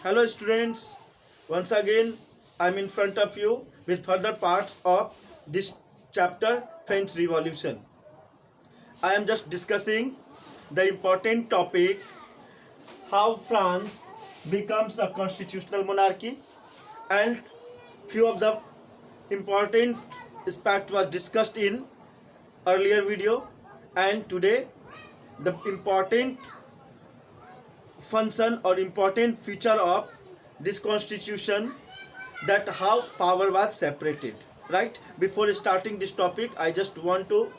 Hello students, once again I am in front of you with further parts of this chapter, French Revolution. I am just discussing the important topic, how France becomes a constitutional monarchy, and few of the important aspects was discussed in earlier video, and today the important function or important feature of this constitution, that how power was separated. Right, before starting this topic, I just want to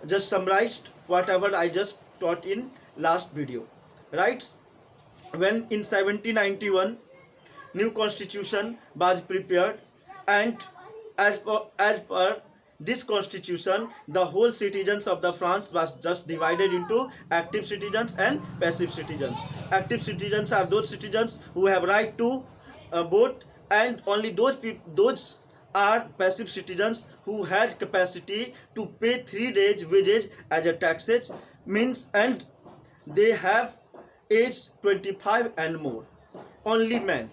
just summarize whatever I just taught in last video. Right, when in 1791 new constitution was prepared, and as per this constitution, the whole citizens of the France was just divided into active citizens and passive citizens. Active citizens are those citizens who have right to vote, and only those are passive citizens who had capacity to pay 3 days wages as a taxes, means, and they have age 25 and more. Only men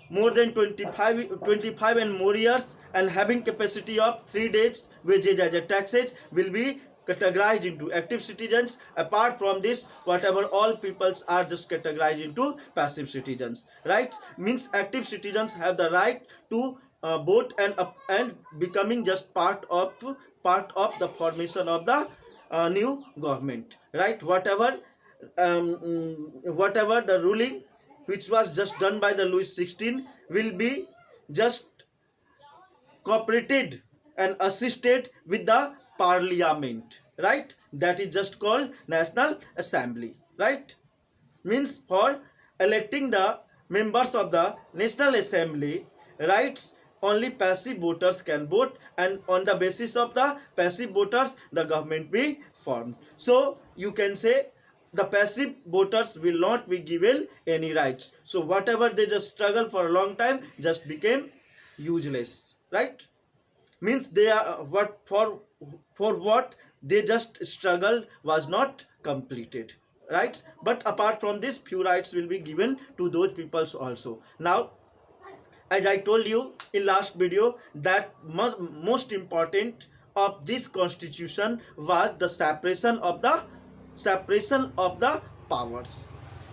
more than 25 and more years and having capacity of 3 days wages as a taxes will be categorized into active citizens. Apart from this, whatever all peoples are just categorized into passive citizens. Right, means active citizens have the right to vote and becoming just part of the formation of the new government. Right, whatever the ruling which was just done by the Louis XVI will be just cooperated and assisted with the parliament. Right, that is just called National Assembly. Right, means for electing the members of the National Assembly, rights, only passive voters can vote, and on the basis of the passive voters the government be formed. So you can say the passive voters will not be given any rights. So whatever they just struggle for a long time just became useless. Right, means they are for what they just struggle was not completed. Right, but apart from this, few rights will be given to those peoples also. Now, as I told you in last video, that most important of this constitution was the separation of the powers.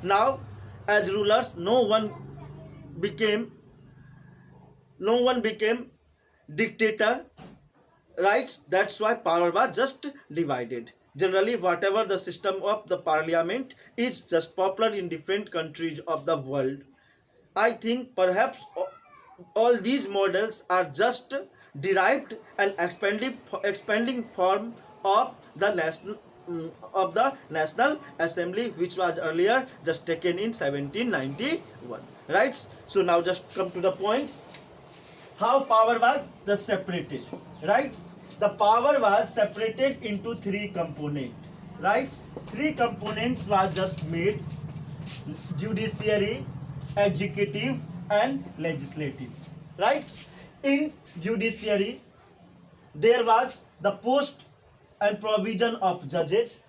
Now, as rulers, no one became dictator. Right, that's why power was just divided. Generally, whatever the system of the parliament is just popular in different countries of the world. I think perhaps all these models are just derived and expanding form of the National Assembly, which was earlier just taken in 1791. Right, so now just come to the points. How power was just separated. Right, the power was separated into 3 components. Right, 3 components was just made: judiciary, executive and legislative. Right, in judiciary there was the post and provision of judges.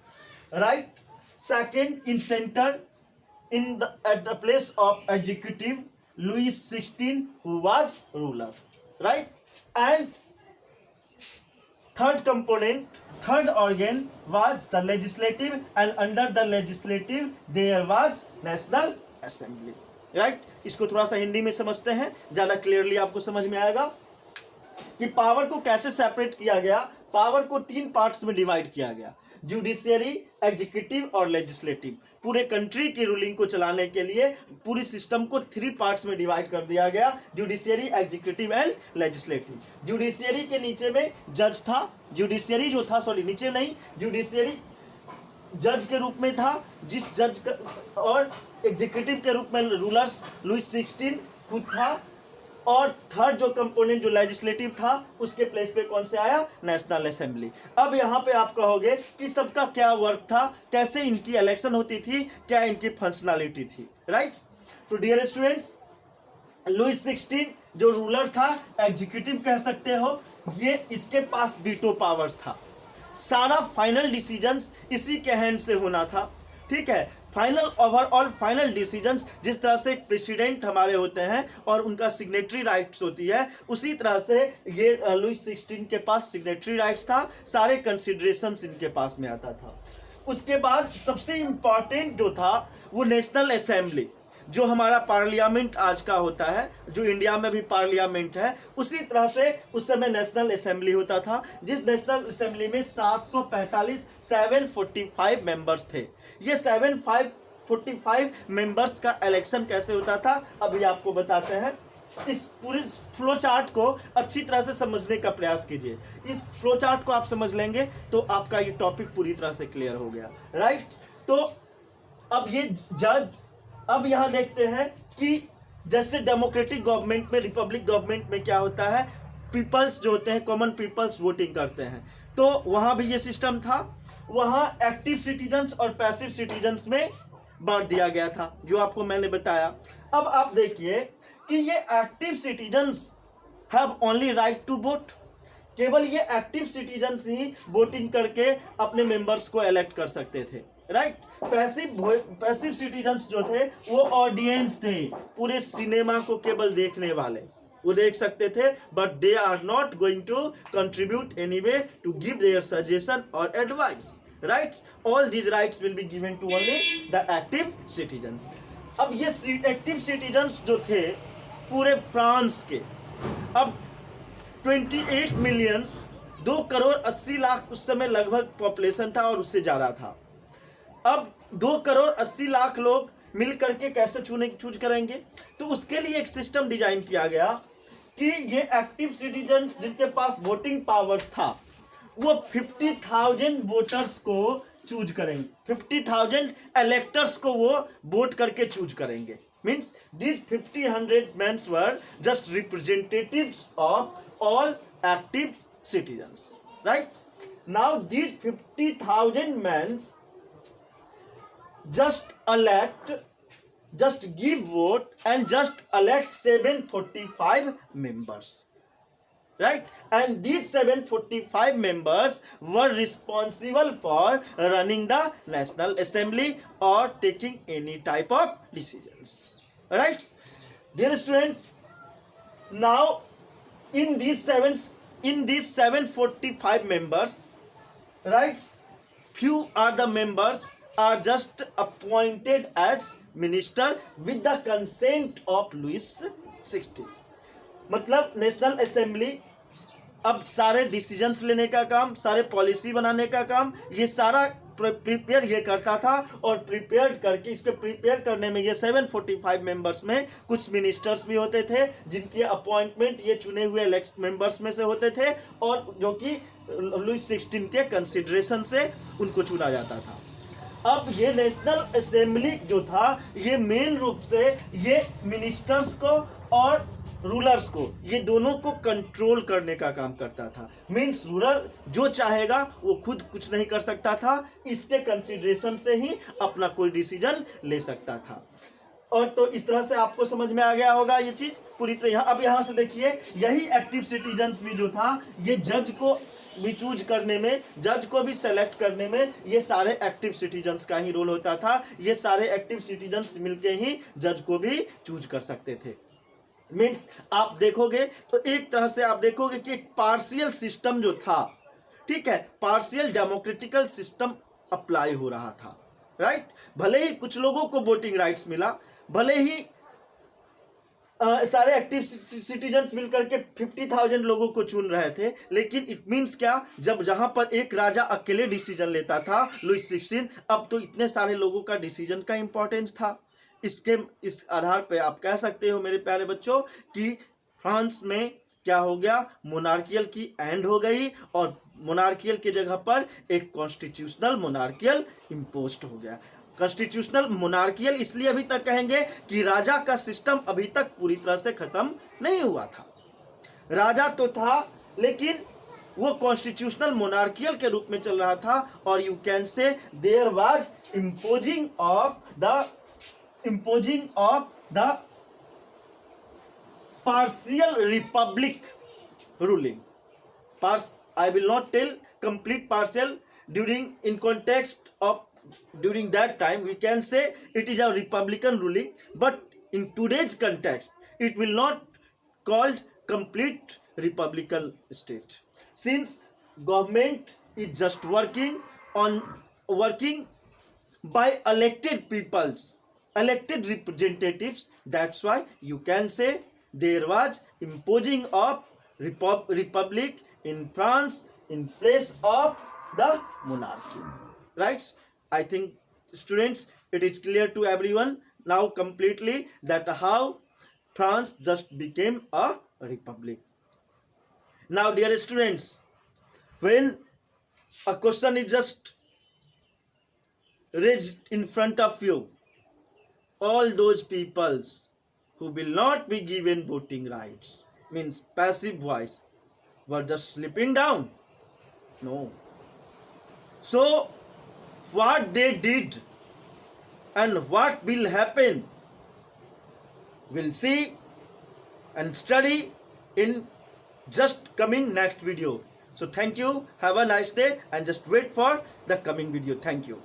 Right, second, in center, at the place of executive, Louis XVI, who was ruler. Right, and third organ was the legislative, and under the legislative there was National Assembly. Right, इसको थोड़ा सा हिंदी में समझते हैं, ज्यादा clearly आपको समझ में आएगा कि पावर को कैसे सेपरेट किया गया. पावर को 3 पार्ट्स में डिवाइड किया गया: जुडिशियरी, एग्जीक्यूटिव और लेजिस्लेटिव. पूरे कंट्री की रूलिंग को चलाने के लिए पूरी सिस्टम को 3 पार्ट्स में डिवाइड कर दिया गया: judiciary, executive and legislative. Judiciary के नीचे में जज था. जुडिशियरी जो था, सॉरी नीचे नहीं, जुडिशियरी जज के रूप में था, जिस जज का, और एग्जीक्यूटिव के रूप में रूलर्स लुई 16 खुद था, और थर्ड जो कंपोनेंट जो लेजिस्लेटिव था उसके प्लेस पे कौन से आया? National assembly. अब यहाँ पे आप कहोगे कि सबका क्या वर्क था, कैसे इनकी इलेक्शन होती थी, क्या इनकी फंक्शनलिटी थी. राइट, तो डियर स्टूडेंट्स, लुई 16 जो रूलर था, एग्जीक्यूटिव कह सकते हो, ये इसके पास वीटो पावर था. सारा फाइनल डिसीजंस इसी के हैंड से होना था. ठीक है, फाइनल ओवरऑल फाइनल डिसीजंस, जिस तरह से प्रेसिडेंट हमारे होते हैं और उनका सिग्नेटरी राइट्स होती है, उसी तरह से ये लुइस 16 के पास सिग्नेटरी राइट्स था, सारे कंसिडरेशंस इनके पास में आता था। उसके बाद सबसे इंपॉर्टेंट जो था वो नेशनल असेंबली, जो हमारा पार्लियामेंट आज का होता है, जो इंडिया में भी पार्लियामेंट है, उसी तरह से उस समय नेशनल असेंबली होता था, जिस नेशनल असेंबली में 745 मेंबर्स थे। ये 745 मेंबर्स का इलेक्शन कैसे होता था अभी आपको बताते हैं। इस पूरे फ्लो चार्ट को अच्छी तरह से समझने का प्रयास कीजिए। इस फ्लो चार्ट को आप समझ लेंगे तो आपका ये टॉपिक पूरी तरह से क्लियर हो गया, राइट। तो अब ये जज, अब यहाँ देखते हैं कि जैसे डेमोक्रेटिक गवर्नमेंट में, रिपब्लिक गवर्नमेंट में क्या होता है, पीपल्स जो होते हैं, कॉमन पीपल्स वोटिंग करते हैं, तो वहाँ भी ये सिस्टम था। वहाँ एक्टिव सिटीजन्स और पैसिव सिटीजन्स में बांट दिया गया था, जो आपको मैंने बताया। अब आप देखिए कि ये active citizens have only right to vote, केवल ये एक्टिव सिटीजन्स ही वोटिंग करके अपने मेंबर्स को इलेक्ट कर सकते थे, राइट। पैसिव सिटीजन्स जो थे वो ऑडियंस थे, पूरे सिनेमा को केवल देखने वाले, वो देख सकते थे, but they are not going to contribute anyway to give their suggestion और advice, right. All these rights will be given to only the active citizens. अब ये एक्टिव सिटीजन्स जो थे पूरे फ्रांस के, अब 28 मिलियन, 2 करोड़ 80 लाख उस समय लगभग पॉपुलेशन था और उससे ज़्यादा था। अब 2 करोड़ 80 लाख लोग मिल करके कैसे चूज करेंगे, तो उसके लिए एक सिस्टम डिजाइन किया गया कि ये एक्टिव सिटीजन्स जिनके पास वोटिंग पावर था वो 50,000 वोटर्स को चूज करेंगे, 50,000 इलेक्टर्स को वो वोट करके चूज करेंगे। Means these 50,000 men were just representatives of all active citizens, right? Now these 50,000 men just give vote and just elect 745 members, right? And these 745 members were responsible for running the National Assembly or taking any type of decisions, right? Dear students, now in these 745 members, right, few are the members are just appointed as minister with the consent of Louis 16। मतलब national assembly अब सारे decisions लेने का काम, सारे policy बनाने का काम, ये सारा प्रिपेयर ये करता था। और प्रिपेयर करके, इसके प्रिपेयर करने में ये 745 मेंबर्स में कुछ मिनिस्टर्स भी होते थे जिनकी अपॉइंटमेंट ये चुने हुए मेंबर्स में से होते थे, और जो कि लुइस 16 के कंसिडरेशन से उनको चुना जाता था। अब ये नेशनल असेंबली जो था ये मेन रूप से ये मिनिस्टर्स को और रूलर्स को, ये दोनों को कंट्रोल करने का काम करता था। मीन्स रूलर जो चाहेगा वो खुद कुछ नहीं कर सकता था, इसके कंसिडरेशन से ही अपना कोई डिसीजन ले सकता था। और तो इस तरह से आपको समझ में आ गया होगा ये चीज पूरी तरह। अब यहाँ से देखिए, यही एक्टिव सिटीजन्स भी जो था ये जज को भी चूज करने में, जज को भी सेलेक्ट करने में ये सारे एक्टिव सिटीजन्स का ही रोल होता था। ये सारे एक्टिव सिटीजन्स मिलके ही जज को भी चूज कर सकते थे। मीन्स आप देखोगे तो एक तरह से आप देखोगे कि एक पार्शियल सिस्टम जो था, ठीक है, पार्शियल डेमोक्रेटिकल सिस्टम अप्लाई हो रहा था, राइट। भले ही कुछ लोगों को वोटिंग राइट्स मिला, भले ही सारे एक्टिव सिटीजन्स मिलकर के 50,000 लोगों को चुन रहे थे, लेकिन इट मीन्स क्या, जब जहां पर एक राजा अकेले डिसीजन लेता था लुइस 16, अब तो इतने सारे लोगों का डिसीजन का इंपॉर्टेंस था। इस आधार पे आप कह सकते हो मेरे प्यारे बच्चों कि फ्रांस में क्या हो गया, मोनार्कियल की एंड हो गई और मोनार्कियल की जगह पर एक कॉन्स्टिट्यूशनल मोनार्कियल इम्पोज्ड हो गया। कॉन्स्टिट्यूशनल मोनार्कियल इसलिए अभी तक कहेंगे कि राजा का सिस्टम अभी तक पूरी तरह से खत्म नहीं हुआ था। राजा तो था लेकिन वो कॉन्स्टिट्यूशनल मोनार्कियल के रूप में चल रहा था, और you can say there was imposing of the partial republic ruling. I will not tell complete partial during in context of during that time we can say it is a republican ruling, but in today's context it will not called complete republican state, since government is just working by elected peoples, elected representatives. That's why you can say there was imposing of republic in France in place of the monarchy, right? I think students it is clear to everyone now completely that how France just became a republic. Now dear students, when a question is just raised in front of you, all those peoples who will not be given voting rights, means passive voice, were just slipping down. No. So what they did and what will happen, we'll see and study in just coming next video. So thank you, have a nice day, and just wait for the coming video. Thank you.